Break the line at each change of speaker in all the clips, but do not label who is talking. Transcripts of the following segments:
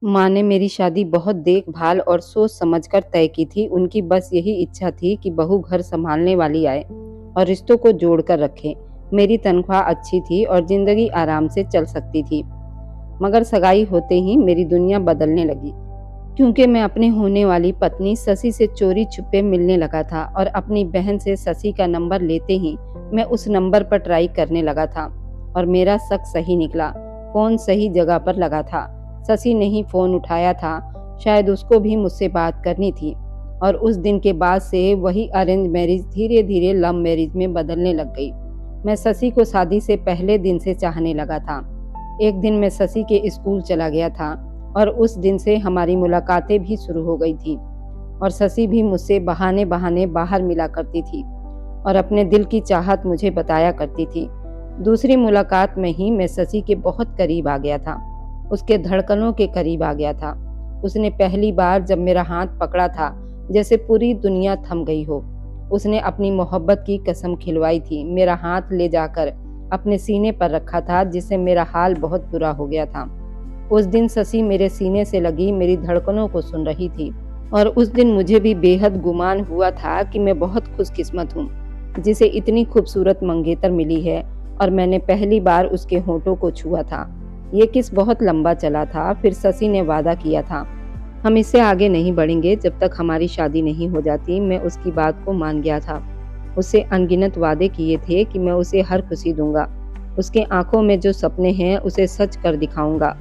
माँ ने मेरी शादी बहुत देखभाल और सोच समझकर तय की थी। उनकी बस यही इच्छा थी कि बहू घर संभालने वाली आए और रिश्तों को जोड़कर रखे। मेरी तनख्वाह अच्छी थी और जिंदगी आराम से चल सकती थी। मगर सगाई होते ही मेरी दुनिया बदलने लगी, क्योंकि मैं अपने होने वाली पत्नी शशि से चोरी छुपे मिलने लगा था और अपनी बहन से शशि का नंबर लेते ही मैं उस नंबर पर ट्राई करने लगा था। और मेरा शक सही निकला। फोन सही जगह पर लगा था। शशि ने ही फोन उठाया था। शायद उसको भी मुझसे बात करनी थी। और उस दिन के बाद से वही अरेंज मैरिज धीरे धीरे लव मैरिज में बदलने लग गई। मैं शशि को शादी से पहले दिन से चाहने लगा था। एक दिन मैं शशि के स्कूल चला गया था और उस दिन से हमारी मुलाकातें भी शुरू हो गई थी। और शशि भी मुझसे बहाने बहाने बाहर मिला करती थी और अपने दिल की चाहत मुझे बताया करती थी। दूसरी मुलाकात में ही मैं शशि के बहुत करीब आ गया था, उसके धड़कनों के करीब आ गया था। उसने पहली बार जब मेरा हाथ पकड़ा था, जैसे पूरी दुनिया थम गई हो। उसने अपनी मोहब्बत की कसम खिलवाई थी। मेरा हाथ ले जाकर अपने सीने पर रखा था, जिससे मेरा हाल बहुत बुरा हो गया था। उस दिन शशि मेरे सीने से लगी मेरी धड़कनों को सुन रही थी और उस दिन मुझे भी बेहद गुमान हुआ था कि मैं बहुत खुशकिस्मत हूँ, जिसे इतनी खूबसूरत मंगेतर मिली है और मैंने पहली बार उसके होठों को छुआ था। ये किस बहुत लंबा चला था। फिर शशि ने वादा किया था, हम इससे आगे नहीं बढ़ेंगे जब तक हमारी शादी नहीं हो जाती। मैं उसकी बात को मान गया था। उससे अनगिनत वादे किए थे कि मैं उसे हर खुशी दूंगा। उसके आंखों में जो सपने हैं उसे सच कर दिखाऊंगा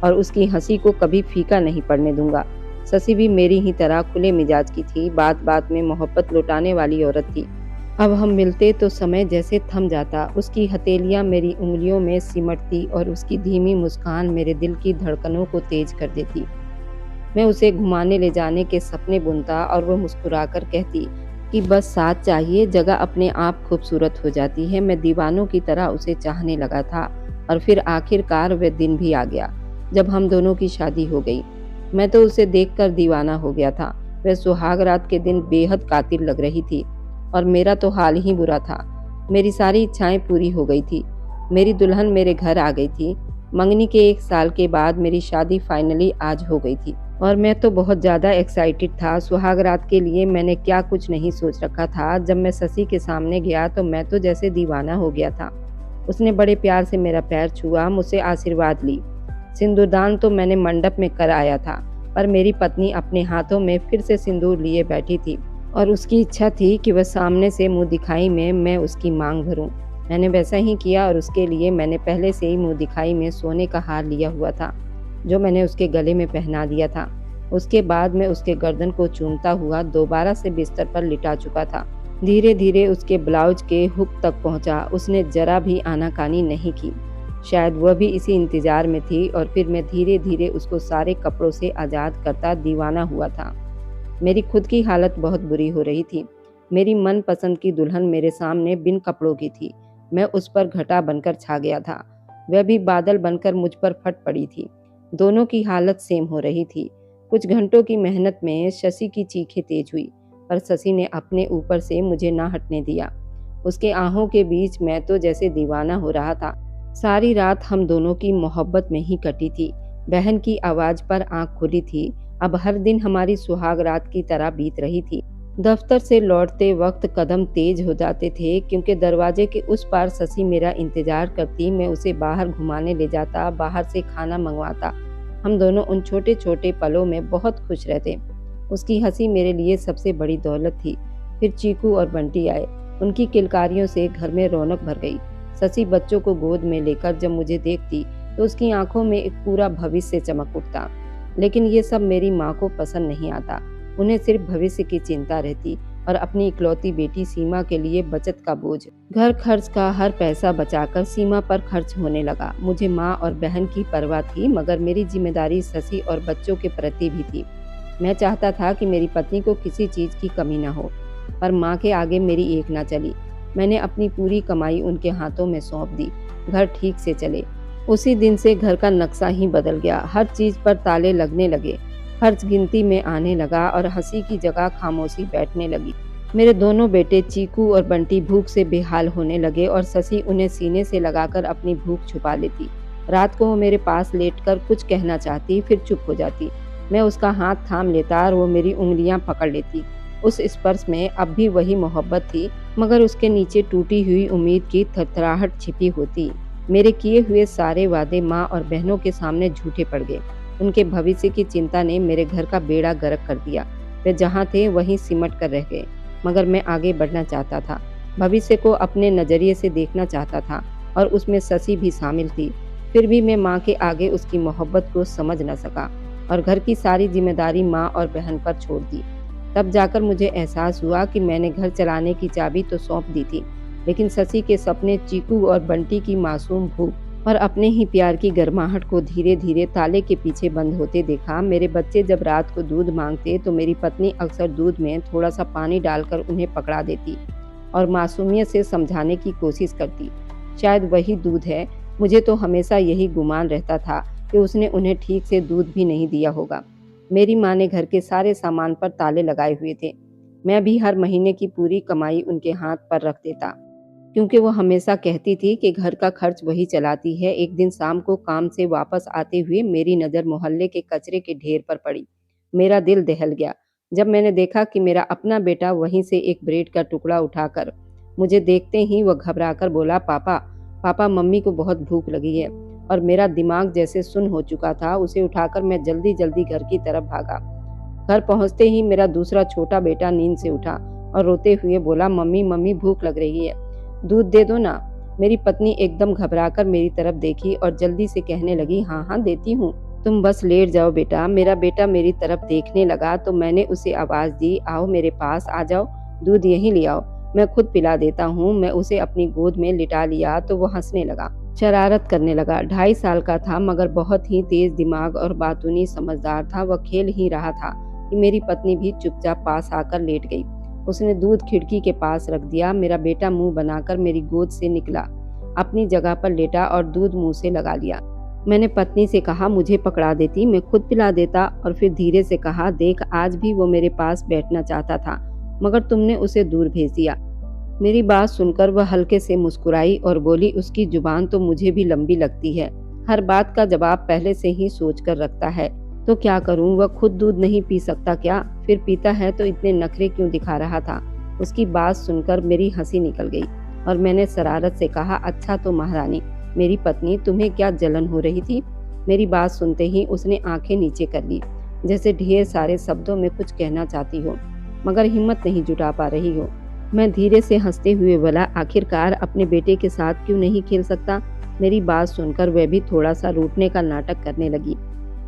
और उसकी हंसी को कभी फीका नहीं पड़ने दूंगा। शशि भी मेरी ही तरह खुले मिजाज की थी, बात बात में मोहब्बत लुटाने वाली औरत थी। अब हम मिलते तो समय जैसे थम जाता। उसकी हथेलियां मेरी उंगलियों में सिमटती और उसकी धीमी मुस्कान मेरे दिल की धड़कनों को तेज कर देती। मैं उसे घुमाने ले जाने के सपने बुनता और वह मुस्कुराकर कहती कि बस साथ चाहिए, जगह अपने आप खूबसूरत हो जाती है। मैं दीवानों की तरह उसे चाहने लगा था और फिर आखिरकार वह दिन भी आ गया जब हम दोनों की शादी हो गई। मैं तो उसे देखकर दीवाना हो गया था। वह सुहाग रात के दिन बेहद कातिल लग रही थी और मेरा तो हाल ही बुरा था। मेरी सारी इच्छाएं पूरी हो गई थी। मेरी दुल्हन मेरे घर आ गई थी। मंगनी के 1 साल के बाद मेरी शादी फाइनली आज हो गई थी और मैं तो बहुत ज़्यादा एक्साइटेड था। सुहाग रात के लिए मैंने क्या कुछ नहीं सोच रखा था। जब मैं शशि के सामने गया तो मैं तो जैसे दीवाना हो गया था। उसने बड़े प्यार से मेरा पैर छुआ, मुझसे आशीर्वाद ली। सिंदूरदान तो मैंने मंडप में कर आया था, पर मेरी पत्नी अपने हाथों में फिर से सिंदूर लिए बैठी थी और उसकी इच्छा थी कि वह सामने से मुंह दिखाई में मैं उसकी मांग भरूं। मैंने वैसा ही किया और उसके लिए मैंने पहले से ही मुंह दिखाई में सोने का हार लिया हुआ था, जो मैंने उसके गले में पहना दिया था। उसके बाद मैं उसके गर्दन को चूमता हुआ दोबारा से बिस्तर पर लिटा चुका था। धीरे धीरे उसके ब्लाउज के हुक तक पहुंचा। उसने जरा भी आनाकानी नहीं की। शायद वह भी इसी इंतजार में थी। और फिर मैं धीरे धीरे उसको सारे कपड़ों से आज़ाद करता दीवाना हुआ था। मेरी खुद की हालत बहुत बुरी हो रही थी। मेरी मनपसंद की दुल्हन मेरे सामने बिन कपड़ों की थी। मैं उस पर घटा बनकर छा गया था। वह भी बादल बनकर मुझ पर फट पड़ी थी। दोनों की हालत सेम हो रही थी। कुछ घंटों की मेहनत में शशि की चीखें तेज हुई, पर शशि ने अपने ऊपर से मुझे ना हटने दिया। उसके आहों के बीच मैं तो जैसे दीवाना हो रहा था। सारी रात हम दोनों की मोहब्बत में ही कटी थी। बहन की आवाज पर आंख खुली थी। अब हर दिन हमारी सुहाग रात की तरह बीत रही थी। दफ्तर से लौटते वक्त कदम तेज हो जाते थे, क्योंकि दरवाजे के उस पार शशि मेरा इंतजार करती। मैं उसे बाहर घुमाने ले जाता, बाहर से खाना मंगवाता। हम दोनों उन छोटे छोटे पलों में बहुत खुश रहते। उसकी हंसी मेरे लिए सबसे बड़ी दौलत थी। फिर चीकू और बंटी आए। उनकी किलकारियों से घर में रौनक भर गई। शशि बच्चों को गोद में लेकर जब मुझे देखती तो उसकी आंखों में एक पूरा भविष्य चमक उठता। लेकिन ये सब मेरी माँ को पसंद नहीं आता। उन्हें सिर्फ भविष्य की चिंता रहती और अपनी इकलौती बेटी सीमा के लिए बचत का बोझ। घर खर्च का हर पैसा बचाकर सीमा पर खर्च होने लगा। मुझे माँ और बहन की परवाह थी, मगर मेरी जिम्मेदारी शशि और बच्चों के प्रति भी थी। मैं चाहता था कि मेरी पत्नी को किसी चीज की कमी न हो, पर माँ के आगे मेरी एक न चली। मैंने अपनी पूरी कमाई उनके हाथों में सौंप दी। घर ठीक से चले। उसी दिन से घर का नक्शा ही बदल गया। हर चीज पर ताले लगने लगे। खर्च गिनती में आने लगा और हंसी की जगह खामोशी बैठने लगी। मेरे दोनों बेटे चीकू और बंटी भूख से बेहाल होने लगे और शशि उन्हें सीने से लगाकर अपनी भूख छुपा लेती रात को वो मेरे पास लेटकर कुछ कहना चाहती, फिर चुप हो जाती। मैं उसका हाथ थाम लेता और वो मेरी उँगलियां पकड़ लेती। उस स्पर्श में अब भी वही मोहब्बत थी, मगर उसके नीचे टूटी हुई उम्मीद की थरथराहट छिपी होती। मेरे किए हुए सारे वादे माँ और बहनों के सामने झूठे पड़ गए। उनके भविष्य की चिंता ने मेरे घर का बेड़ा गर्क कर दिया। वे जहाँ थे वहीं सिमट कर रह गए, मगर मैं आगे बढ़ना चाहता था। भविष्य को अपने नजरिए से देखना चाहता था और उसमें शशि भी शामिल थी। फिर भी मैं माँ के आगे उसकी मोहब्बत को समझ न सका और घर की सारी जिम्मेदारी माँ और बहन पर छोड़ दी। तब जाकर मुझे एहसास हुआ कि मैंने घर चलाने की चाबी तो सौंप दी थी, लेकिन शशि के सपने, चीकू और बंटी की मासूम भूख और अपने ही प्यार की गर्माहट को धीरे धीरे ताले के पीछे बंद होते देखा। मेरे बच्चे जब रात को दूध मांगते तो मेरी पत्नी अक्सर दूध में थोड़ा सा पानी डालकर उन्हें पकड़ा देती और मासूमियत से समझाने की कोशिश करती। शायद वही दूध है। मुझे तो हमेशा यही गुमान रहता था कि उसने उन्हें ठीक से दूध भी नहीं दिया होगा। मेरी माँ ने घर के सारे सामान पर ताले लगाए हुए थे। मैं भी हर महीने की पूरी कमाई उनके हाथ पर रख देता, क्योंकि वो हमेशा कहती थी कि घर का खर्च वही चलाती है। एक दिन शाम को काम से वापस आते हुए मेरी नज़र मोहल्ले के कचरे के ढेर पर पड़ी। मेरा दिल दहल गया जब मैंने देखा कि मेरा अपना बेटा वहीं से एक ब्रेड का टुकड़ा उठाकर मुझे देखते ही वह घबराकर बोला, पापा पापा, मम्मी को बहुत भूख लगी है। और मेरा दिमाग जैसे सुन्न हो चुका था। उसे उठाकर मैं जल्दी जल्दी घर की तरफ भागा। घर पहुंचते ही मेरा दूसरा छोटा बेटा नींद से उठा और रोते हुए बोला, मम्मी मम्मी, भूख लग रही है, दूध दे दो ना। मेरी पत्नी एकदम घबराकर मेरी तरफ देखी और जल्दी से कहने लगी, हाँ हाँ देती हूँ, तुम बस लेट जाओ बेटा। मेरा बेटा मेरी तरफ देखने लगा तो मैंने उसे आवाज दी, आओ मेरे पास आ जाओ, दूध यहीं ले आओ, मैं खुद पिला देता हूँ। मैं उसे अपनी गोद में लिटा लिया तो वो हंसने लगा, शरारत करने लगा। 2.5 साल का था, मगर बहुत ही तेज दिमाग और बातूनी समझदार था। वह खेल ही रहा था कि मेरी पत्नी भी चुपचाप पास आकर लेट गई। उसने दूध खिड़की के पास रख दिया। मेरा बेटा मुंह बनाकर मेरी गोद से निकला, अपनी जगह पर लेटा और दूध मुंह से लगा लिया। मैंने पत्नी से कहा, मुझे पकड़ा देती, मैं खुद पिला देता। और फिर धीरे से कहा, देख आज भी वो मेरे पास बैठना चाहता था, मगर तुमने उसे दूर भेज दिया। मेरी बात सुनकर वह हल्के से मुस्कुराई और बोली, उसकी जुबान तो मुझे भी लंबी लगती है, हर बात का जवाब पहले से ही सोच कर रखता है। तो क्या करूं, वह खुद दूध नहीं पी सकता क्या? फिर पीता है तो इतने नखरे क्यों दिखा रहा था? उसकी बात सुनकर मेरी हंसी निकल गई और मैंने शरारत से कहा, अच्छा तो महारानी, मेरी पत्नी, तुम्हें क्या जलन हो रही थी? मेरी बात सुनते ही उसने आंखें नीचे कर ली, जैसे ढेर सारे शब्दों में कुछ कहना चाहती हो, मगर हिम्मत नहीं जुटा पा रही हो। मैं धीरे से हंसते हुए बोला, आखिरकार अपने बेटे के साथ क्यों नहीं खेल सकता? मेरी बात सुनकर वह भी थोड़ा सा रूठने का नाटक करने लगी,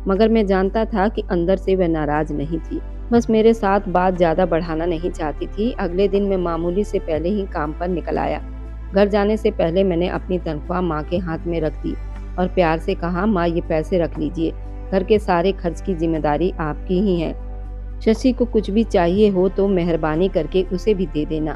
मगर मैं जानता था कि अंदर से वह नाराज नहीं थी, बस मेरे साथ बात ज्यादा बढ़ाना नहीं चाहती थी। अगले दिन मैं मामूली से पहले ही काम पर निकल आया। घर जाने से पहले मैंने अपनी तनख्वाह माँ के हाथ में रख दी और प्यार से कहा, माँ ये पैसे रख लीजिए, घर के सारे खर्च की जिम्मेदारी आपकी ही है। शशि को कुछ भी चाहिए हो तो मेहरबानी करके उसे भी दे देना।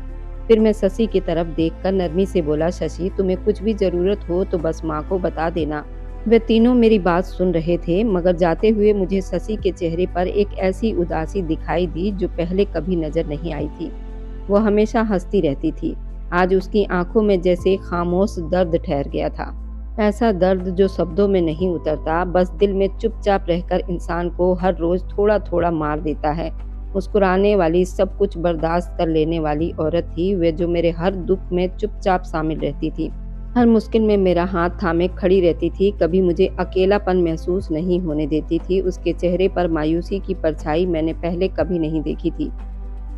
फिर मैं शशि की तरफ देखकर नरमी से बोला, शशि तुम्हें कुछ भी जरूरत हो तो बस माँ को बता देना। वे तीनों मेरी बात सुन रहे थे, मगर जाते हुए मुझे शशि के चेहरे पर एक ऐसी उदासी दिखाई दी जो पहले कभी नजर नहीं आई थी। वो हमेशा हंसती रहती थी, आज उसकी आंखों में जैसे खामोश दर्द ठहर गया था। ऐसा दर्द जो शब्दों में नहीं उतरता, बस दिल में चुपचाप रहकर इंसान को हर रोज थोड़ा थोड़ा मार देता है। मुस्कुराने वाली, सब कुछ बर्दाश्त कर लेने वाली औरत थी वे, जो मेरे हर दुख में चुपचाप शामिल रहती थी, हर मुश्किल में मेरा हाथ थामे खड़ी रहती थी, कभी मुझे अकेलापन महसूस नहीं होने देती थी। उसके चेहरे पर मायूसी की परछाई मैंने पहले कभी नहीं देखी थी,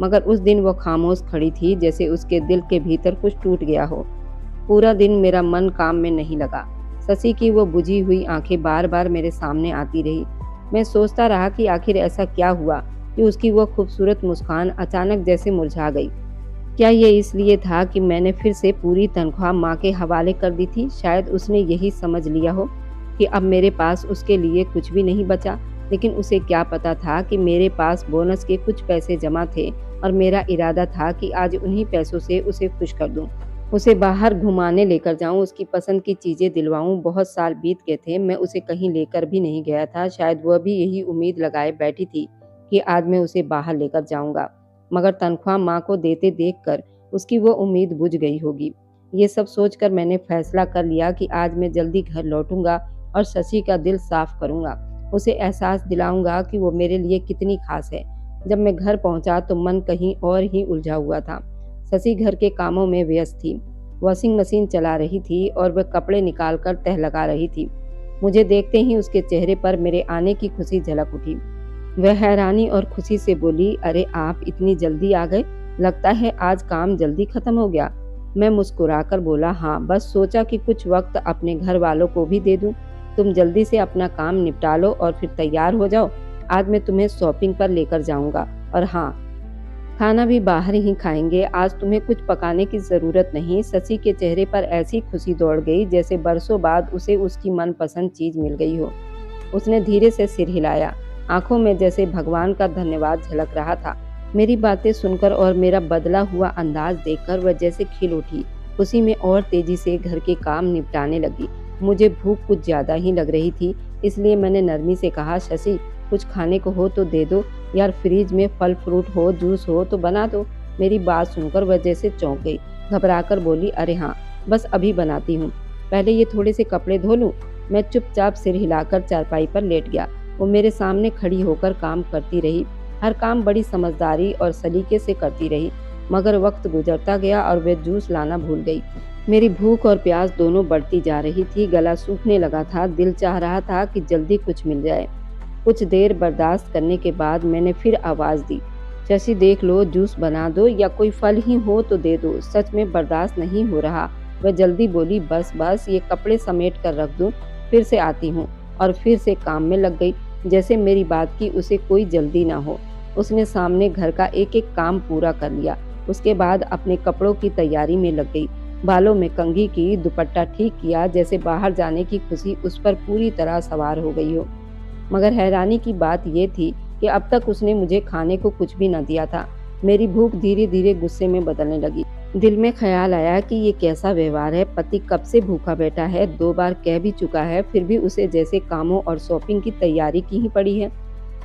मगर उस दिन वो खामोश खड़ी थी, जैसे उसके दिल के भीतर कुछ टूट गया हो। पूरा दिन मेरा मन काम में नहीं लगा। शशि की वो बुझी हुई आंखें बार बार मेरे सामने आती रही। मैं सोचता रहा कि आखिर ऐसा क्या हुआ कि उसकी वो खूबसूरत मुस्कान अचानक जैसे मुरझा गई। क्या ये इसलिए था कि मैंने फिर से पूरी तनख्वाह माँ के हवाले कर दी थी? शायद उसने यही समझ लिया हो कि अब मेरे पास उसके लिए कुछ भी नहीं बचा। लेकिन उसे क्या पता था कि मेरे पास बोनस के कुछ पैसे जमा थे और मेरा इरादा था कि आज उन्हीं पैसों से उसे खुश कर दूं, उसे बाहर घुमाने लेकर जाऊं, उसकी पसंद की चीजें दिलवाऊं। बहुत साल बीत गए थे, मैं उसे कहीं लेकर भी नहीं गया था। शायद वह भी यही उम्मीद लगाए बैठी थी कि आज मैं उसे बाहर लेकर जाऊंगा, मगर तनख्वाह माँ को देते देखकर उसकी वो उम्मीद बुझ गई होगी। ये सब सोचकर मैंने फैसला कर लिया कि आज मैं जल्दी घर लौटूंगा और शशि का दिल साफ करूंगा। उसे एहसास दिलाऊंगा कि वो मेरे लिए कितनी खास है। जब मैं घर पहुंचा तो मन कहीं और ही उलझा हुआ था। शशि घर के कामों में व्यस्त थी। वॉशिंग मशीन चला रही थी और वह कपड़े निकालकर तह लगा रही थी। मुझे देखते ही उसके चेहरे पर मेरे आने की खुशी झलक उठी। वह हैरानी और खुशी से बोली, अरे आप इतनी जल्दी आ गए, लगता है आज काम जल्दी खत्म हो गया। मैं मुस्कुराकर बोला, हाँ, बस सोचा कि कुछ वक्त अपने घर वालों को भी दे दूं। तुम जल्दी से अपना काम निपटा लो और फिर तैयार हो जाओ। आज मैं तुम्हें शॉपिंग पर लेकर जाऊंगा और हाँ, खाना भी बाहर ही खाएंगे। आज तुम्हें कुछ पकाने की जरूरत नहीं। शशि के चेहरे पर ऐसी खुशी दौड़ गई जैसे बरसों बाद उसे उसकी मनपसंद चीज मिल गई हो। उसने धीरे से सिर हिलाया, आंखों में जैसे भगवान का धन्यवाद झलक रहा था। मेरी बातें सुनकर और मेरा बदला हुआ अंदाज देखकर वह जैसे खिल उठी। उसी में और तेजी से घर के काम निपटाने लगी। मुझे भूख कुछ ज्यादा ही लग रही थी, इसलिए मैंने नरमी से कहा, शशि कुछ खाने को हो तो दे दो यार, फ्रिज में फल फ्रूट हो, जूस हो तो बना दो। मेरी बात सुनकर वह जैसे चौंक गई, घबराकर बोली, अरे हाँ, बस अभी बनाती हूँ, पहले ये थोड़े से कपड़े धो लूं। मैं चुपचाप सिर हिलाकर चारपाई पर लेट गया। वो मेरे सामने खड़ी होकर काम करती रही। हर काम बड़ी समझदारी और सलीके से करती रही, मगर वक्त गुजरता गया और वह जूस लाना भूल गई। मेरी भूख और प्यास दोनों बढ़ती जा रही थी। गला सूखने लगा था, दिल चाह रहा था कि जल्दी कुछ मिल जाए। कुछ देर बर्दाश्त करने के बाद मैंने फिर आवाज दी, शशि देख लो, जूस बना दो या कोई फल ही हो तो दे दो, सच में बर्दाश्त नहीं हो रहा। वह जल्दी बोली, बस बस ये कपड़े समेट कर रख दूं, फिर से आती हूँ। और फिर से काम में लग गई, जैसे मेरी बात की उसे कोई जल्दी ना हो। उसने सामने घर का एक एक काम पूरा कर लिया। उसके बाद अपने कपड़ों की तैयारी में लग गई। बालों में कंघी की, दुपट्टा ठीक किया, जैसे बाहर जाने की खुशी उस पर पूरी तरह सवार हो गई हो। मगर हैरानी की बात यह थी कि अब तक उसने मुझे खाने को कुछ भी न दिया था। मेरी भूख धीरे धीरे गुस्से में बदलने लगी। दिल में ख्याल आया कि ये कैसा व्यवहार है, पति कब से भूखा बैठा है, 2 बार कह भी चुका है, फिर भी उसे जैसे कामों और शॉपिंग की तैयारी की ही पड़ी है।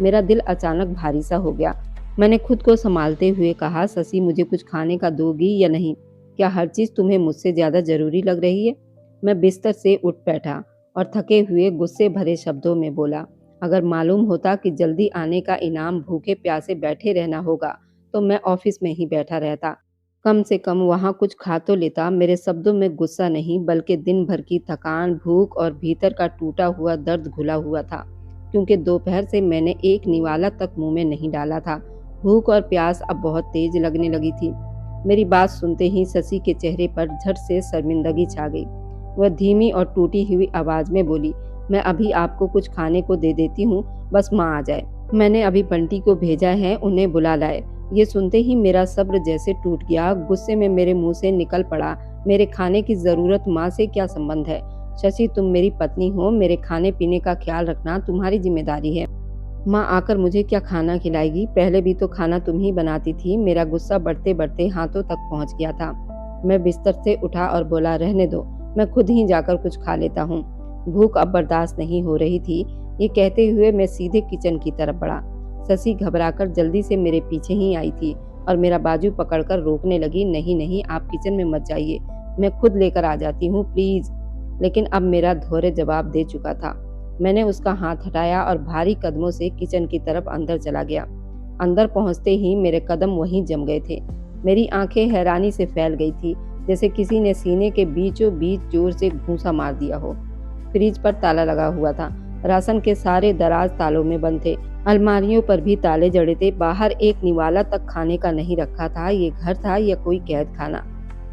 मेरा दिल अचानक भारी सा हो गया। मैंने खुद को संभालते हुए कहा, शशि मुझे कुछ खाने का दोगी या नहीं? क्या हर चीज तुम्हें मुझसे ज्यादा जरूरी लग रही है? मैं बिस्तर से उठ बैठा और थके हुए गुस्से भरे शब्दों में बोला, अगर मालूम होता कि जल्दी आने का इनाम भूखे प्यासे बैठे रहना होगा तो मैं ऑफिस में ही बैठा रहता, कम से कम वहां कुछ खा तो लेता। मेरे शब्दों में गुस्सा नहीं बल्कि दिन भर की थकान, भूख और भीतर का टूटा हुआ दर्द घुला हुआ था, क्योंकि दोपहर से मैंने एक निवाला तक मुंह में नहीं डाला था। भूख और प्यास अब बहुत तेज लगने लगी थी। मेरी बात सुनते ही शशि के चेहरे पर झट से शर्मिंदगी छा गई। वह धीमी और टूटी हुई आवाज में बोली, मैं अभी आपको कुछ खाने को दे देती हूँ, बस माँ आ जाए। मैंने अभी बंटी को भेजा है, उन्हें बुला लाए। ये सुनते ही मेरा सब्र जैसे टूट गया। गुस्से में मेरे मुंह से निकल पड़ा, मेरे खाने की जरूरत माँ से क्या संबंध है? शशि तुम मेरी पत्नी हो, मेरे खाने पीने का ख्याल रखना तुम्हारी जिम्मेदारी है। माँ आकर मुझे क्या खाना खिलाएगी? पहले भी तो खाना तुम ही बनाती थी। मेरा गुस्सा बढ़ते बढ़ते हाथों तक पहुँच गया था। मैं बिस्तर से उठा और बोला, रहने दो, मैं खुद ही जाकर कुछ खा लेता हूँ, भूख अब बर्दाश्त नहीं हो रही थी। ये कहते हुए मैं सीधे किचन की तरफ बढ़ा। शशि घबराकर जल्दी से मेरे पीछे ही आई थी और मेरा बाजू पकड़कर रोकने लगी, नहीं नहीं, आप किचन में मत जाइए, मैं खुद लेकर आ जाती हूँ, प्लीज। लेकिन अब मेरा धैर्य जवाब दे चुका था। मैंने उसका हाथ हटाया और भारी कदमों से किचन की तरफ अंदर चला गया। अंदर पहुंचते ही मेरे कदम वहीं जम गए थे। मेरी आंखें हैरानी से फैल गई थी, जैसे किसी ने सीने के बीचों बीच जोर से घूंसा मार दिया हो। फ्रिज पर ताला लगा हुआ था, राशन के सारे दराज तालों में बंद थे, अलमारियों पर भी ताले जड़े थे। बाहर एक निवाला तक खाने का नहीं रखा था। ये घर था या कोई कैद खाना?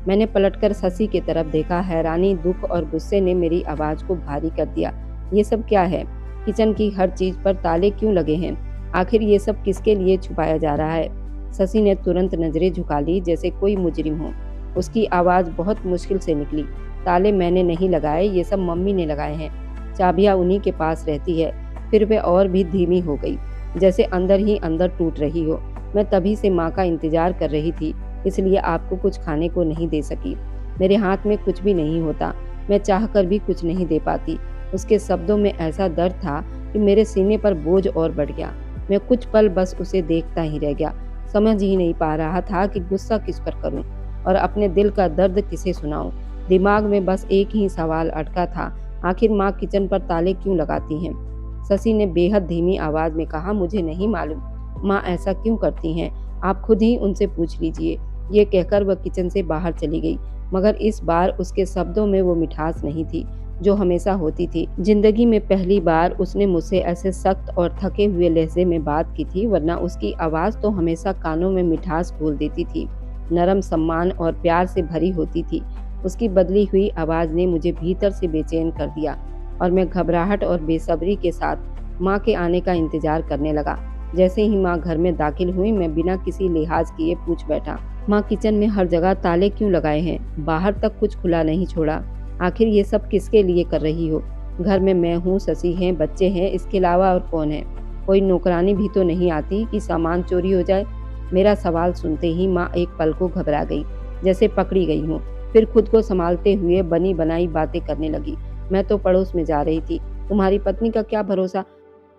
मैंने पलटकर शशि की तरफ देखा। हैरानी, दुख और गुस्से ने मेरी आवाज को भारी कर दिया। ये सब क्या है? किचन की हर चीज पर ताले क्यों लगे हैं? आखिर ये सब किसके लिए छुपाया जा रहा है? शशि ने तुरंत नजरें झुका ली, जैसे कोई मुजरिम हो। उसकी आवाज बहुत मुश्किल से निकली, ताले मैंने नहीं लगाए, ये सब मम्मी ने लगाए हैं, चाबियां उन्हीं के पास रहती है। फिर वह और भी धीमी हो गई, जैसे अंदर ही अंदर टूट रही हो। मैं तभी से माँ का इंतजार कर रही थी, इसलिए आपको कुछ खाने को नहीं दे सकी। मेरे हाथ में कुछ भी नहीं होता, मैं चाहकर भी कुछ नहीं दे पाती। उसके शब्दों में ऐसा दर्द था कि मेरे सीने पर बोझ और बढ़ गया। मैं कुछ पल बस उसे देखता ही रह गया। समझ ही नहीं पा रहा था कि गुस्सा किस पर करूं और अपने दिल का दर्द किसे सुनाऊं। दिमाग में बस एक ही सवाल अटका था, आखिर माँ किचन पर ताले क्यों लगाती हैं? शशि ने बेहद धीमी आवाज में कहा, मुझे नहीं मालूम। माँ ऐसा क्यों करती हैं? आप खुद ही उनसे पूछ लीजिए। ये कहकर वह किचन से बाहर चली गई, मगर इस बार उसके शब्दों में वो मिठास नहीं थी जो हमेशा होती थी। जिंदगी में पहली बार उसने मुझसे ऐसे सख्त और थके हुए लहजे में बात की थी, वरना उसकी आवाज तो हमेशा कानों में मिठास घोल देती थी, नरम, सम्मान और प्यार से भरी होती थी। उसकी बदली हुई आवाज ने मुझे भीतर से बेचैन कर दिया और मैं घबराहट और बेसब्री के साथ माँ के आने का इंतजार करने लगा। जैसे ही माँ घर में दाखिल हुई, मैं बिना किसी लिहाज किए पूछ बैठा, माँ किचन में हर जगह ताले क्यों लगाए हैं? बाहर तक कुछ खुला नहीं छोड़ा। आखिर ये सब किसके लिए कर रही हो? घर में मैं हूँ, शशि हैं, बच्चे हैं, इसके अलावा और कौन है? कोई नौकरानी भी तो नहीं आती कि सामान चोरी हो जाए? मेरा सवाल सुनते ही माँ एक पल को घबरा गई, जैसे पकड़ी गई हूँ। फिर खुद को संभालते हुए बनी बनाई बातें करने लगी। मैं तो पड़ोस में जा रही थी, तुम्हारी पत्नी का क्या भरोसा,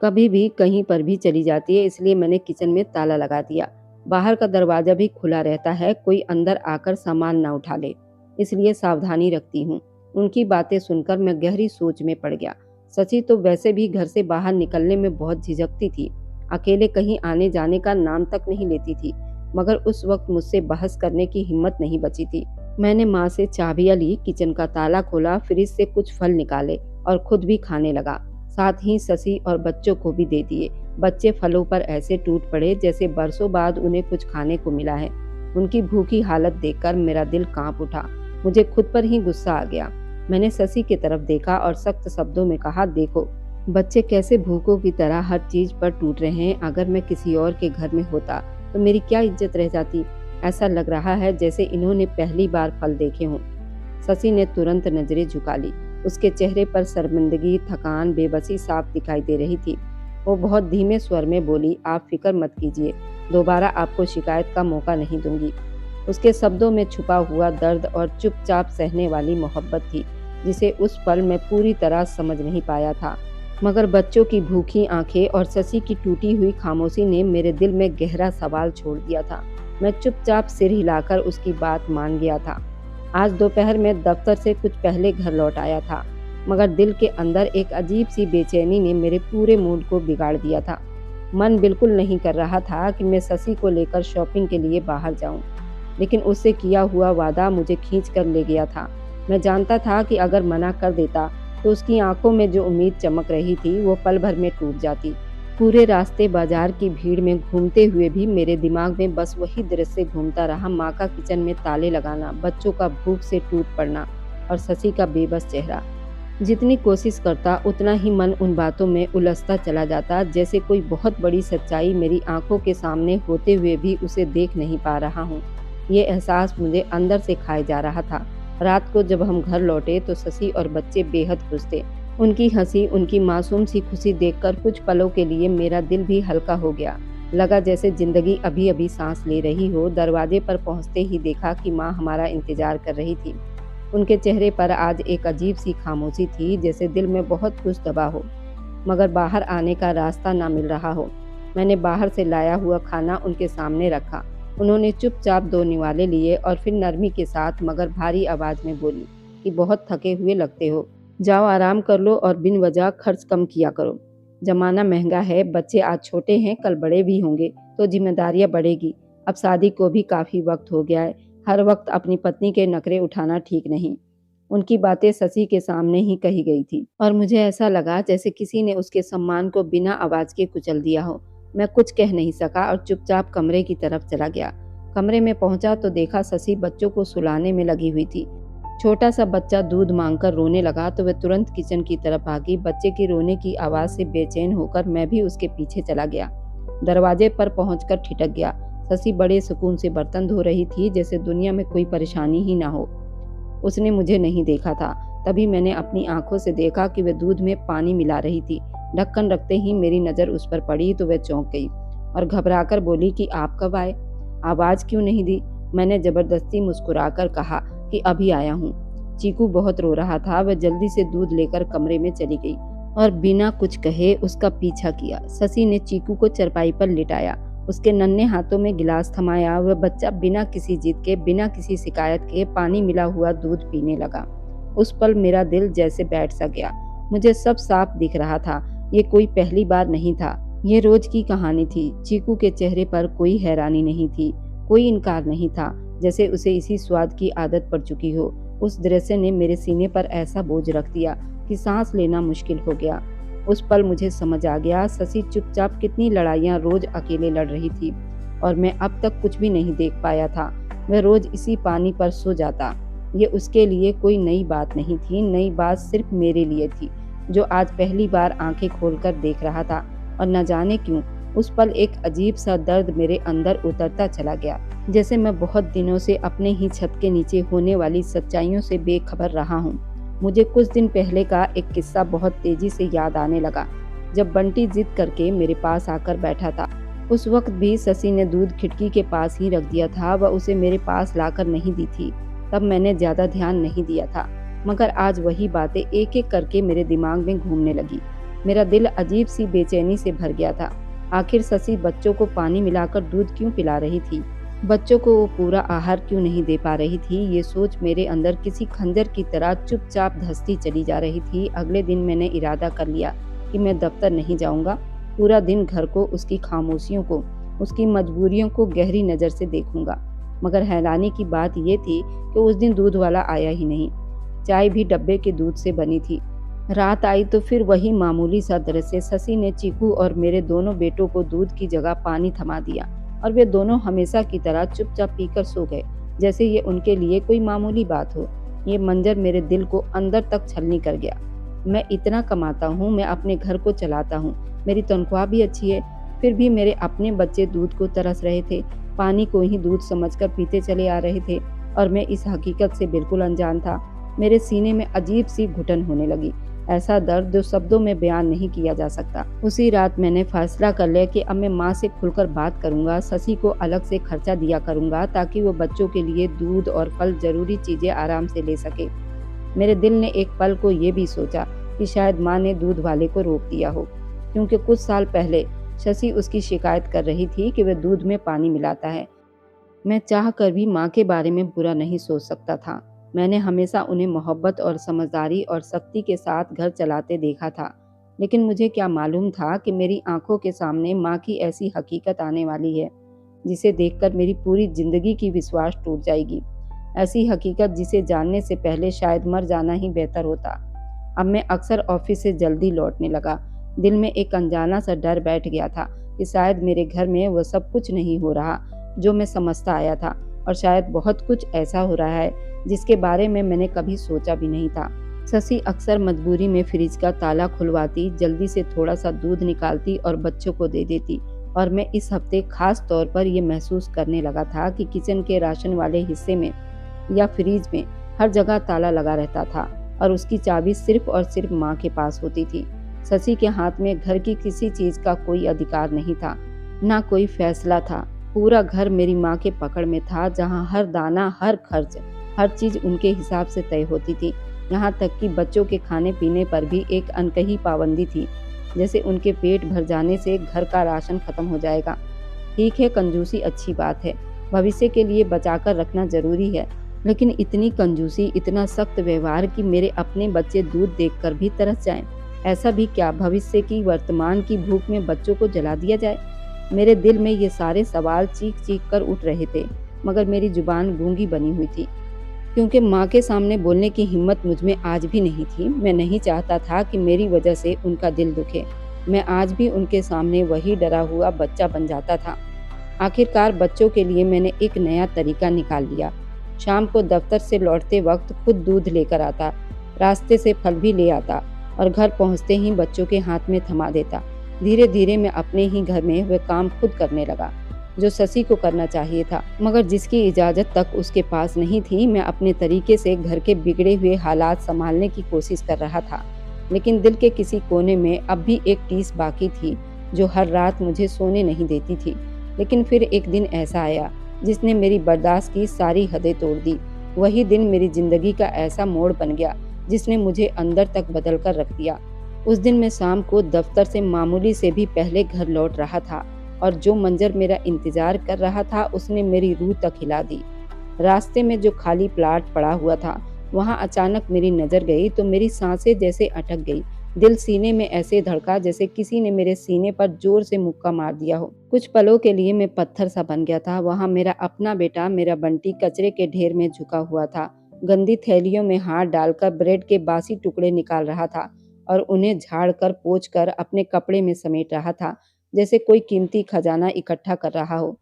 कभी भी कहीं पर भी चली जाती है, इसलिए मैंने किचन में ताला लगा दिया। बाहर का दरवाजा भी खुला रहता है, कोई अंदर आकर सामान ना उठा ले, इसलिए सावधानी रखती हूँ। उनकी बातें सुनकर मैं गहरी सोच में पड़ गया। शशि तो वैसे भी घर से बाहर निकलने में बहुत झिझकती थी, अकेले कहीं आने जाने का नाम तक नहीं लेती थी, मगर उस वक्त मुझसे बहस करने की हिम्मत नहीं बची थी। मैंने माँ से चाबियां ली, किचन का ताला खोला, फ्रिज से कुछ फल निकाले और खुद भी खाने लगा। साथ ही शशि और बच्चों को भी दे दिए। बच्चे फलों पर ऐसे टूट पड़े जैसे बरसों बाद उन्हें कुछ खाने को मिला है। उनकी भूखी हालत देखकर मेरा दिल कांप उठा। मुझे खुद पर ही गुस्सा आ गया। मैंने शशि की तरफ देखा और सख्त शब्दों में कहा, देखो बच्चे कैसे भूखों की तरह हर चीज पर टूट रहे हैं। अगर मैं किसी और के घर में होता तो मेरी क्या इज्जत रह जाती? ऐसा लग रहा है जैसे इन्होंने पहली बार फल देखे हों। शशि ने तुरंत नजरें झुका ली। उसके चेहरे पर शर्मिंदगी, थकान, बेबसी साफ दिखाई दे रही थी। वो बहुत धीमे स्वर में बोली, आप फिक्र मत कीजिए, दोबारा आपको शिकायत का मौका नहीं दूंगी। उसके शब्दों में छुपा हुआ दर्द और चुपचाप सहने वाली मोहब्बत थी, जिसे उस पल में पूरी तरह समझ नहीं पाया था। मगर बच्चों की भूखी आंखें और शशि की टूटी हुई खामोशी ने मेरे दिल में गहरा सवाल छोड़ दिया था। मैं चुपचाप सिर हिलाकर उसकी बात मान गया था। आज दोपहर में दफ्तर से कुछ पहले घर लौट आया था, मगर दिल के अंदर एक अजीब सी बेचैनी ने मेरे पूरे मूड को बिगाड़ दिया था। मन बिल्कुल नहीं कर रहा था कि मैं शशि को लेकर शॉपिंग के लिए बाहर जाऊं, लेकिन उससे किया हुआ वादा मुझे खींच कर ले गया था। मैं जानता था कि अगर मना कर देता तो उसकी आंखों में जो उम्मीद चमक रही थी वो पल भर में टूट जाती। पूरे रास्ते बाजार की भीड़ में घूमते हुए भी मेरे दिमाग में बस वही दृश्य घूमता रहा, माँ का किचन में ताले लगाना, बच्चों का भूख से टूट पड़ना और शशि का बेबस चेहरा। जितनी कोशिश करता उतना ही मन उन बातों में उलझता चला जाता, जैसे कोई बहुत बड़ी सच्चाई मेरी आंखों के सामने होते हुए भी उसे देख नहीं पा रहा हूँ। ये एहसास मुझे अंदर से खाए जा रहा था। रात को जब हम घर लौटे तो शशि और बच्चे बेहद खुश थे। उनकी हंसी, उनकी मासूम सी खुशी देखकर कुछ पलों के लिए मेरा दिल भी हल्का हो गया। लगा जैसे जिंदगी अभी अभी सांस ले रही हो। दरवाजे पर पहुंचते ही देखा कि माँ हमारा इंतजार कर रही थी। उनके चेहरे पर आज एक अजीब सी खामोशी थी, जैसे दिल में बहुत कुछ दबा हो, मगर बाहर आने का रास्ता ना मिल रहा हो। मैंने बाहर से लाया हुआ खाना उनके सामने रखा। उन्होंने चुपचाप 2 निवाले लिए और फिर नरमी के साथ मगर भारी आवाज में बोली कि बहुत थके हुए लगते हो, जाओ आराम कर लो और बिन वजह खर्च कम किया करो। जमाना महंगा है, बच्चे आज छोटे हैं, कल बड़े भी होंगे तो जिम्मेदारियां बढ़ेगी। अब शादी को भी काफी वक्त हो गया है, हर वक्त अपनी पत्नी के नखरे उठाना ठीक नहीं। उनकी बातें शशि के सामने ही कही गई थी और मुझे ऐसा लगा जैसे किसी ने उसके सम्मान को बिना आवाज के कुचल दिया हो। मैं कुछ कह नहीं सका और चुपचाप कमरे की तरफ चला गया। कमरे में पहुंचा तो देखा शशि बच्चों को सुलाने में लगी हुई थी। छोटा सा बच्चा दूध मांगकर रोने लगा तो वह तुरंत किचन की तरफ भागी। बच्चे की रोने की आवाज से बेचैन होकर मैं भी उसके पीछे चला गया। दरवाजे पर पहुंचकर ठिठक गया। शशि बड़े सुकून से बर्तन धो रही थी, जैसे दुनिया में कोई परेशानी ही ना हो। उसने मुझे नहीं देखा था। तभी मैंने अपनी आंखों से देखा कि वह दूध में पानी मिला रही थी। ढक्कन रखते ही मेरी नजर उस पर पड़ी तो वह चौंक गई और घबराकर बोली कि आप कब आए, आवाज क्यों नहीं दी? मैंने जबरदस्ती मुस्कुराकर कहा कि अभी आया हूँ। चीकू बहुत रो रहा था। वह जल्दी से दूध लेकर कमरे में चली गई और बिना कुछ कहे उसका पीछा किया। शशि ने चीकू को चरपाई पर लिटाया, उसके नन्हे हाथों में गिलास थमाया। वह बच्चा बिना किसी जिद के, बिना किसी शिकायत के पानी मिला हुआ दूध पीने लगा। उस पल मेरा दिल जैसे बैठ सा गया। मुझे सब साफ दिख रहा था। ये कोई पहली बार नहीं था, ये रोज की कहानी थी। चीकू के चेहरे पर कोई हैरानी नहीं थी, कोई इनकार नहीं था, जैसे उसे इसी स्वाद की आदत पड़ चुकी हो। उस दृश्य ने मेरे सीने पर ऐसा बोझ रख दिया कि सांस लेना मुश्किल हो गया। उस पल मुझे समझ आ गया, शशि चुपचाप कितनी लड़ाइयाँ रोज अकेले लड़ रही थी और मैं अब तक कुछ भी नहीं देख पाया था। वह रोज इसी पानी पर सो जाता। ये उसके लिए कोई नई बात नहीं थी, नई बात सिर्फ मेरे लिए थी, जो आज पहली बार आंखें खोलकर देख रहा था। और न जाने क्यों उस पल एक अजीब सा दर्द मेरे अंदर उतरता चला गया, जैसे मैं बहुत दिनों से अपने ही छत के नीचे होने वाली सच्चाइयों से बेखबर रहा हूँ। मुझे कुछ दिन पहले का एक किस्सा बहुत तेजी से याद आने लगा, जब बंटी जिद करके मेरे पास आकर बैठा था। उस वक्त भी शशि ने दूध खिड़की के पास ही रख दिया था, वह उसे मेरे पास लाकर नहीं दी थी। तब मैंने ज्यादा ध्यान नहीं दिया था, मगर आज वही बातें एक एक करके मेरे दिमाग में घूमने लगी। मेरा दिल अजीब सी बेचैनी से भर गया था। आखिर शशि बच्चों को पानी मिलाकर दूध क्यों पिला रही थी? बच्चों को वो पूरा आहार क्यों नहीं दे पा रही थी? ये सोच मेरे अंदर किसी खंजर की तरह चुपचाप धंसती चली जा रही थी। अगले दिन मैंने इरादा कर लिया कि मैं दफ्तर नहीं जाऊंगा। पूरा दिन घर को, उसकी खामोशियों को, उसकी मजबूरियों को गहरी नजर से देखूंगा। मगर हैरानी की बात यह थी कि उस दिन दूध वाला आया ही नहीं। चाय भी डब्बे के दूध से बनी थी। रात आई तो फिर वही मामूली सा दृश्य। शशि ने चीकू और मेरे दोनों बेटों को दूध की जगह पानी थमा दिया और वे दोनों हमेशा की तरह चुपचाप पीकर सो गए, जैसे ये उनके लिए कोई मामूली बात हो। ये मंजर मेरे दिल को अंदर तक छलनी कर गया। मैं इतना कमाता हूँ, मैं अपने घर को चलाता हूँ, मेरी तनख्वाह भी अच्छी है, फिर भी मेरे अपने बच्चे दूध को तरस रहे थे, पानी को ही दूध समझकर पीते चले आ रहे थे और मैं इस हकीकत से बिल्कुल अनजान था। मेरे सीने में अजीब सी घुटन होने लगी, ऐसा दर्द जो शब्दों में बयान नहीं किया जा सकता। उसी रात मैंने फैसला कर लिया कि अब मैं माँ से खुलकर बात करूंगा। शशि को अलग से खर्चा दिया करूंगा ताकि वो बच्चों के लिए दूध और फल, जरूरी चीजें आराम से ले सके। मेरे दिल ने एक पल को ये भी सोचा कि शायद माँ ने दूध वाले को रोक दिया हो, क्योंकि कुछ साल पहले शशि उसकी शिकायत कर रही थी कि वह दूध में पानी मिलाता है। मैं चाह कर भी माँ के बारे में बुरा नहीं सोच सकता था। मैंने हमेशा उन्हें मोहब्बत और समझदारी और सख्ती के साथ घर चलाते देखा था, लेकिन मुझे क्या मालूम था कि मेरी आंखों के सामने माँ की ऐसी हकीकत आने वाली है, जिसे देखकर मेरी पूरी जिंदगी की विश्वास टूट जाएगी। ऐसी हकीकत जिसे जानने से पहले शायद मर जाना ही बेहतर होता। अब मैं अक्सर ऑफिस से जल्दी लौटने लगा। दिल में एक अनजाना सा डर बैठ गया था कि शायद मेरे घर में वह सब कुछ नहीं हो रहा जो मैं समझता आया था, और शायद बहुत कुछ ऐसा हो रहा है जिसके बारे में मैंने कभी सोचा भी नहीं था। शशि अक्सर मजबूरी में फ्रिज का ताला खुलवाती, जल्दी से थोड़ा सा दूध निकालती और बच्चों को दे देती, और मैं इस हफ्ते खास तौर पर यह महसूस करने लगा था कि किचन के राशन वाले हिस्से में या फ्रिज में हर जगह ताला लगा रहता था और उसकी चाबी सिर्फ और सिर्फ माँ के पास होती थी। शशि के हाथ में घर की किसी चीज का कोई अधिकार नहीं था, ना कोई फैसला था। पूरा घर मेरी माँ के पकड़ में था, जहाँ हर दाना, हर खर्च, हर चीज उनके हिसाब से तय होती थी। यहाँ तक कि बच्चों के खाने पीने पर भी एक अनकही पाबंदी थी, जैसे उनके पेट भर जाने से घर का राशन खत्म हो जाएगा। ठीक है, कंजूसी अच्छी बात है, भविष्य के लिए बचाकर रखना जरूरी है, लेकिन इतनी कंजूसी, इतना सख्त व्यवहार कि मेरे अपने बच्चे दूध देखकर भी तरस जाएं। ऐसा भी क्या भविष्य की वर्तमान की भूख में बच्चों को जला दिया जाए? मेरे दिल में ये सारे सवाल चीख चीख कर उठ रहे थे, मगर मेरी जुबान गूंगी बनी हुई थी, क्योंकि माँ के सामने बोलने की हिम्मत मुझ में आज भी नहीं थी। मैं नहीं चाहता था कि मेरी वजह से उनका दिल दुखे। मैं आज भी उनके सामने वही डरा हुआ बच्चा बन जाता था। आखिरकार बच्चों के लिए मैंने एक नया तरीका निकाल लिया। शाम को दफ्तर से लौटते वक्त खुद दूध लेकर आता, रास्ते से फल भी ले आता और घर पहुंचते ही बच्चों के हाथ में थमा देता। धीरे धीरे मैं अपने ही घर में वह काम खुद करने लगा जो शशि को करना चाहिए था, मगर जिसकी इजाजत तक उसके पास नहीं थी। मैं अपने तरीके से घर के बिगड़े हुए हालात संभालने की कोशिश कर रहा था, लेकिन दिल के किसी कोने में अब भी एक टीस बाकी थी जो हर रात मुझे सोने नहीं देती थी। लेकिन फिर एक दिन ऐसा आया जिसने मेरी बर्दाश्त की सारी हदें तोड़ दी। वही दिन मेरी जिंदगी का ऐसा मोड़ बन गया जिसने मुझे अंदर तक बदल कर रख दिया। उस दिन मैं शाम को दफ्तर से मामूली से भी पहले घर लौट रहा था, और जो मंजर मेरा इंतजार कर रहा था उसने मेरी रूह तक हिला दी। रास्ते में जो खाली प्लाट पड़ा हुआ था वहाँ अचानक मेरी नज़र गई तो मेरी सांसें जैसे अटक गई। दिल सीने में ऐसे धड़का जैसे किसी ने मेरे सीने पर जोर से मुक्का मार दिया हो। कुछ पलों के लिए मैं पत्थर सा बन गया था। वहाँ मेरा अपना बेटा, मेरा बंटी, कचरे के ढेर में झुका हुआ था। गंदी थैलियों में हाथ डालकर ब्रेड के बासी टुकड़े निकाल रहा था और उन्हें झाड़ कर पोंछ कर अपने कपड़े में समेट रहा था, जैसे कोई कीमती खजाना इकट्ठा कर रहा हो।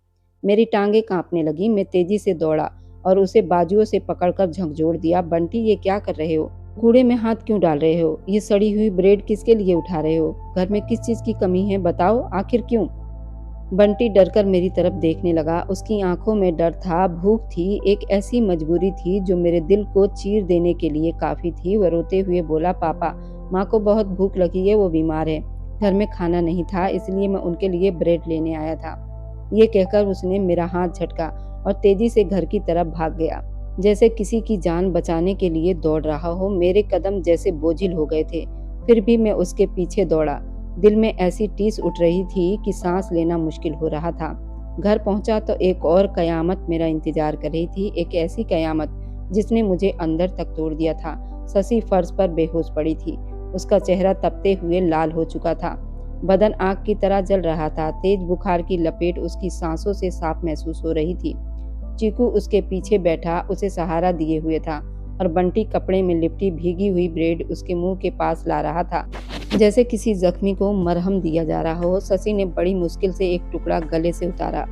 मेरी टांगें कांपने लगी। मैं तेजी से दौड़ा और उसे बाजुओं से पकड़कर झकझोर दिया। बंटी, ये क्या कर रहे हो? कूड़े में हाथ क्यों डाल रहे हो? ये सड़ी हुई ब्रेड किसके लिए उठा रहे हो? घर में किस चीज की कमी है? बताओ, आखिर क्यों? बंटी डरकर मेरी तरफ देखने लगा। उसकी आंखों में डर था, भूख थी, एक ऐसी मजबूरी थी जो मेरे दिल को चीर देने के लिए काफी थी। वह रोते हुए बोला, पापा, माँ को बहुत भूख लगी है, वो बीमार है। घर में खाना नहीं था, इसलिए मैं उनके लिए ब्रेड लेने आया था। ये कहकर उसने मेरा हाथ झटका और तेजी से घर की तरफ भाग गया, जैसे किसी की जान बचाने के लिए दौड़ रहा हो। मेरे कदम जैसे बोझिल हो गए थे, फिर भी मैं उसके पीछे दौड़ा। दिल में ऐसी टीस उठ रही थी कि सांस लेना मुश्किल हो रहा था। घर पहुंचा तो एक और कयामत मेरा इंतजार कर रही थी, एक ऐसी कयामत जिसने मुझे अंदर तक तोड़ दिया था। शशि फर्श पर बेहोश पड़ी थी। उसका चेहरा तपते हुए लाल हो चुका था, बदन आग की तरह जल रहा था। तेज बुखार की लपेट उसकी सांसों से साफ महसूस हो रही थी। चीकू उसके पीछे बैठा उसे सहारा दिए हुए था और बंटी कपड़े में लिपटी भीगी हुई ब्रेड उसके मुंह के पास ला रहा था, जैसे किसी जख्मी को मरहम दिया जा रहा हो। शशि ने बड़ी मुश्किल से एक टुकड़ा गले से उतारा,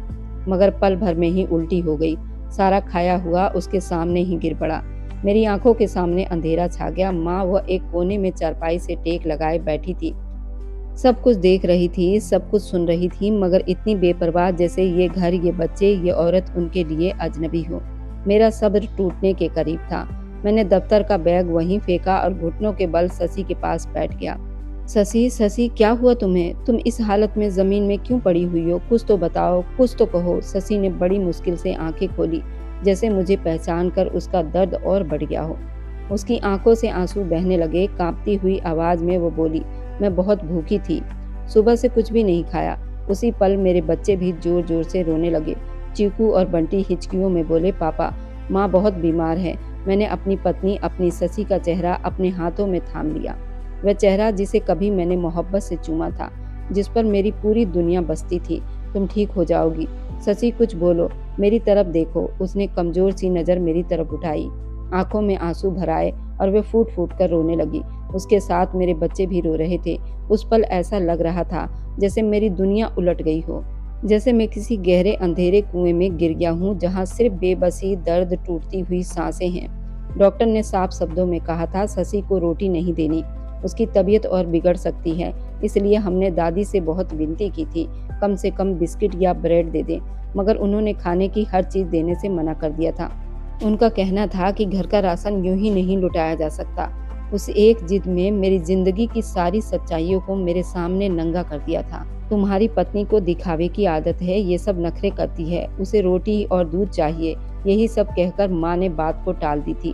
मगर पल भर में ही उल्टी हो गई। सारा खाया हुआ उसके सामने ही गिर पड़ा। मेरी आंखों के सामने अंधेरा छा गया। माँ वह एक कोने में चारपाई से टेक लगाए बैठी थी, सब कुछ देख रही थी, सब कुछ सुन रही थी, मगर इतनी बेपरवाह जैसे ये घर, ये बच्चे, ये औरत उनके लिए अजनबी हो। मेरा सब्र टूटने के करीब था। मैंने दफ्तर का बैग वहीं फेंका और घुटनों के बल शशि के पास बैठ गया। शशि, शशि, क्या हुआ तुम्हें? तुम इस हालत में जमीन में क्यों पड़ी हुई हो? कुछ तो बताओ, कुछ तो कहो। शशि ने बड़ी मुश्किल से आंखें खोली, जैसे मुझे पहचान कर उसका दर्द और बढ़ गया हो। उसकी आंखों से आंसू बहने लगे। कांपती हुई आवाज में वो बोली, मैं बहुत भूखी थी, सुबह से कुछ भी नहीं खाया। उसी पल मेरे बच्चे भी जोर जोर से रोने लगे। चीकू और बंटी हिचकियों में बोले, पापा, माँ बहुत बीमार है। मैंने अपनी पत्नी, अपनी शशि का चेहरा अपने हाथों में थाम लिया। वह चेहरा जिसे कभी मैंने मोहब्बत से चूमा था, जिस पर मेरी पूरी दुनिया बसती थी। तुम ठीक हो जाओगी। शशि, कुछ बोलो, मेरी तरफ देखो। उसने कमजोर सी नजर मेरी तरफ उठाई, आंखों में आंसू भराए और वे फूट फूट कर रोने लगी। उसके साथ मेरे बच्चे भी रो रहे थे। उस पल ऐसा लग रहा था जैसे मेरी दुनिया उलट गई हो, जैसे मैं किसी गहरे अंधेरे कुएं में गिर गया हूँ, जहाँ सिर्फ बेबसी, दर्द, टूटती हुई सांसें हैं। डॉक्टर ने साफ शब्दों में कहा था, शशि को रोटी नहीं देनी, उसकी तबीयत और बिगड़ सकती है। इसलिए हमने दादी से बहुत विनती की थी, कम से कम बिस्किट या ब्रेड दे दें, मगर उन्होंने खाने की हर चीज देने से मना कर दिया था। उनका कहना था कि घर का राशन यूं ही नहीं लुटाया जा सकता। उस एक जिद में मेरी जिंदगी की सारी सच्चाइयों को मेरे सामने नंगा कर दिया था। तुम्हारी पत्नी को दिखावे की आदत है, ये सब नखरे करती है, उसे रोटी और दूध चाहिए, यही सब कहकर माँ ने बात को टाल दी थी।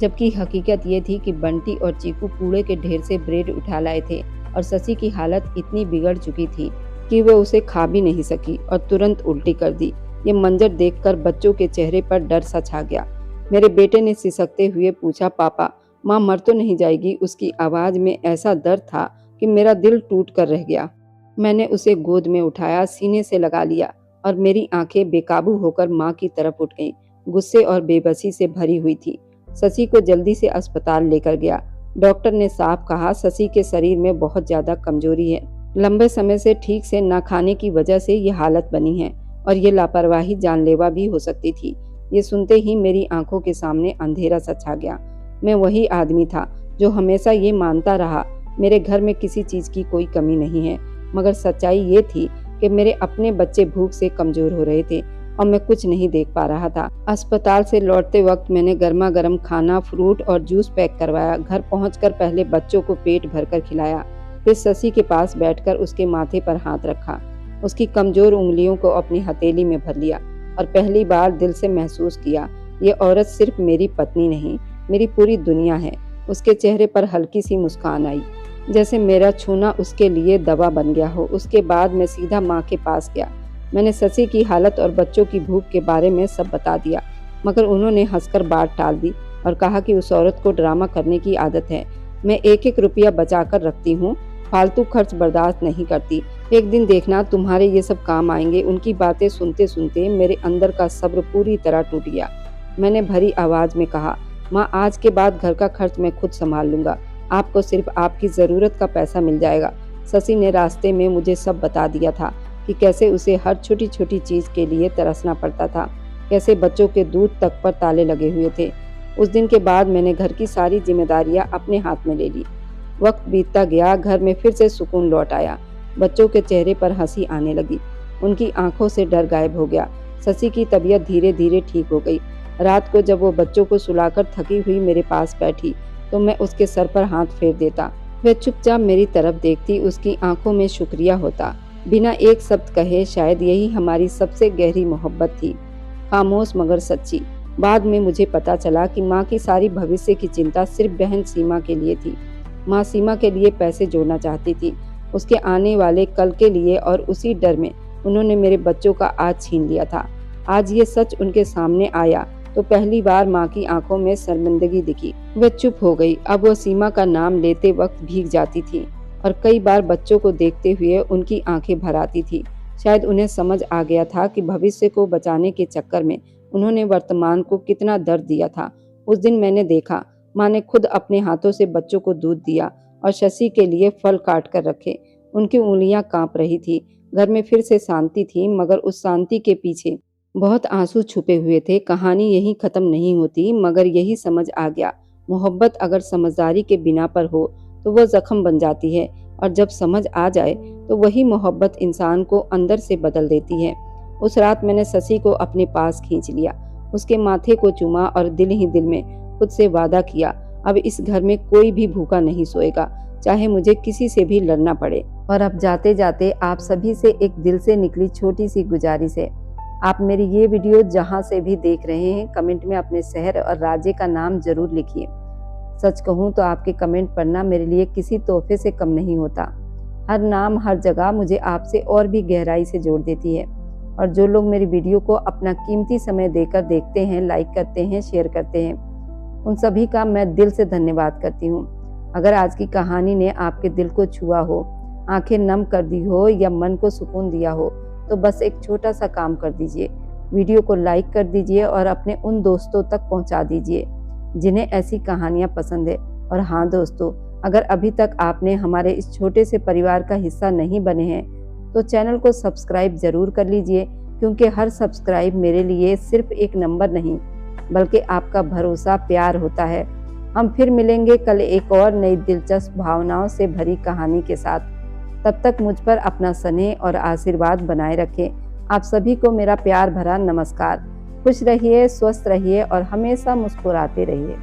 जबकि हकीकत ये थी कि बंटी और चीकू कूड़े के ढेर से ब्रेड उठा लाए थे और शशि की हालत इतनी बिगड़ चुकी थी कि वह उसे खा भी नहीं सकी और तुरंत उल्टी कर दी। ये मंजर देखकर बच्चों के चेहरे पर डर सा छा गया। मेरे बेटे ने सिसकते हुए पूछा, पापा, माँ मर तो नहीं जाएगी? उसकी आवाज में ऐसा दर्द था कि मेरा दिल टूट कर रह गया। मैंने उसे गोद में उठाया, सीने से लगा लिया और मेरी आंखें बेकाबू होकर माँ की तरफ उठ गईं, गुस्से और बेबसी से भरी हुई थी। शशि को जल्दी से अस्पताल लेकर गया। डॉक्टर ने साफ कहा, शशि के शरीर में बहुत ज्यादा कमजोरी है, लंबे समय से ठीक से न खाने की वजह से ये हालत बनी है और ये लापरवाही जानलेवा भी हो सकती थी। ये सुनते ही मेरी आंखों के सामने अंधेरा सा छा गया। मैं वही आदमी था जो हमेशा ये मानता रहा मेरे घर में किसी चीज की कोई कमी नहीं है, मगर सच्चाई ये थी कि मेरे अपने बच्चे भूख से कमजोर हो रहे थे और मैं कुछ नहीं देख पा रहा था। अस्पताल से लौटते वक्त मैंने गर्मा गर्म खाना, फ्रूट और जूस पैक करवाया। घर पहुंचकर पहले बच्चों को पेट भरकर खिलाया, फिर शशि के पास बैठकर उसके माथे पर हाथ रखा, उसकी कमजोर उंगलियों को अपनी हथेली में भर लिया और पहली बार दिल से महसूस किया, ये औरत सिर्फ मेरी पत्नी नहीं, मेरी पूरी दुनिया है। उसके चेहरे पर हल्की सी मुस्कान आई, जैसे मेरा छूना उसके लिए दवा बन गया हो। उसके बाद मैं सीधा माँ के पास गया। मैंने शशि की हालत और बच्चों की भूख के बारे में सब बता दिया, मगर उन्होंने हंसकर बात टाल दी। और कहा कि उस औरत को ड्रामा करने की आदत है। मैं एक एक रुपया बचा कर रखती हूँ, फालतू खर्च बर्दाश्त नहीं करती। एक दिन देखना तुम्हारे ये सब काम आएंगे। उनकी बातें सुनते सुनते मेरे अंदर का सब्र पूरी तरह टूट गया। मैंने भरी आवाज में कहा, माँ आज के बाद घर का खर्च मैं खुद संभाल लूंगा, आपको सिर्फ आपकी जरूरत का पैसा मिल जाएगा। शशि ने रास्ते में मुझे सब बता दिया था कि कैसे उसे हर छोटी छोटी चीज के लिए तरसना पड़ता था, कैसे बच्चों के दूध तक पर ताले लगे हुए थे। उस दिन के बाद मैंने घर की सारी जिम्मेदारियां अपने हाथ में ले ली। वक्त बीतता गया, घर में फिर से सुकून लौट आया। बच्चों के चेहरे पर हंसी आने लगी, उनकी आंखों से डर गायब हो गया। शशि की तबीयत धीरे धीरे ठीक हो गई। रात को जब वो बच्चों को सुलाकर थकी हुई मेरे पास बैठी तो मैं उसके सर पर हाथ फेर देता। वह चुपचाप मेरी तरफ देखती, उसकी आंखों में शुक्रिया होता। बिना एक शब्द कहे, शायद यही हमारी सबसे गहरी मोहब्बत थी, खामोश मगर सच्ची। बाद में मुझे पता चला कि माँ की सारी भविष्य की चिंता सिर्फ बहन सीमा के लिए थी। माँ सीमा के लिए पैसे जोड़ना चाहती थी, उसके आने वाले कल के लिए, और उसी डर में उन्होंने मेरे बच्चों का आज छीन लिया था। आज ये सच उनके सामने आया तो पहली बार माँ की आंखों में शर्मिंदगी दिखी। वह चुप हो गई। अब वो सीमा का नाम लेते वक्त भीग जाती थी और कई बार बच्चों को देखते हुए उनकी आंखें भर आती थी। शायद उन्हें समझ आ गया था कि भविष्य को बचाने के चक्कर में उन्होंने वर्तमान को कितना दर्द दिया था। उस दिन मैंने देखा, माँ ने खुद अपने हाथों से बच्चों को दूध दिया और शशि के लिए फल काट कर रखे। उनकी उंगलियां कांप रही थी। घर में फिर से शांति थी, मगर उस शांति के पीछे बहुत आंसू छुपे हुए थे। कहानी यही खत्म नहीं होती, मगर यही समझ आ गया, मोहब्बत अगर समझदारी के बिना पर हो तो वह जख्म बन जाती है, और जब समझ आ जाए तो वही मोहब्बत इंसान को अंदर से बदल देती है। उस रात मैंने शशि को अपने पास खींच लिया, उसके माथे को चूमा और दिल ही दिल में खुद से वादा किया, अब इस घर में कोई भी भूखा नहीं सोएगा, चाहे मुझे किसी से भी लड़ना पड़े। और अब जाते जाते आप सभी से एक दिल से निकली छोटी सी गुजारिश है, आप मेरी ये वीडियो जहाँ से भी देख रहे हैं, कमेंट में अपने शहर और राज्य का नाम जरूर लिखिए। सच कहूँ तो आपके कमेंट पढ़ना मेरे लिए किसी तोहफे से कम नहीं होता। हर नाम, हर जगह मुझे आपसे और भी गहराई से जोड़ देती है। और जो लोग मेरी वीडियो को अपना कीमती समय देकर देखते हैं, लाइक करते हैं, शेयर करते हैं, उन सभी का मैं दिल से धन्यवाद करती हूँ। अगर आज की कहानी ने आपके दिल को छुआ हो, आंखें नम कर दी हो या मन को सुकून दिया हो, तो बस एक छोटा सा काम कर दीजिए, वीडियो को लाइक कर दीजिए और अपने उन दोस्तों तक पहुंचा दीजिए जिन्हें ऐसी कहानियां पसंद है। और हाँ दोस्तों, अगर अभी तक आपने हमारे इस छोटे से परिवार का हिस्सा नहीं बने हैं तो चैनल को सब्सक्राइब जरूर कर लीजिए, क्योंकि हर सब्सक्राइब मेरे लिए सिर्फ एक नंबर नहीं बल्कि आपका भरोसा, प्यार होता है। हम फिर मिलेंगे कल एक और नई दिलचस्प भावनाओं से भरी कहानी के साथ। तब तक मुझ पर अपना स्नेह और आशीर्वाद बनाए रखें। आप सभी को मेरा प्यार भरा नमस्कार। खुश रहिए, स्वस्थ रहिए और हमेशा मुस्कुराते रहिए।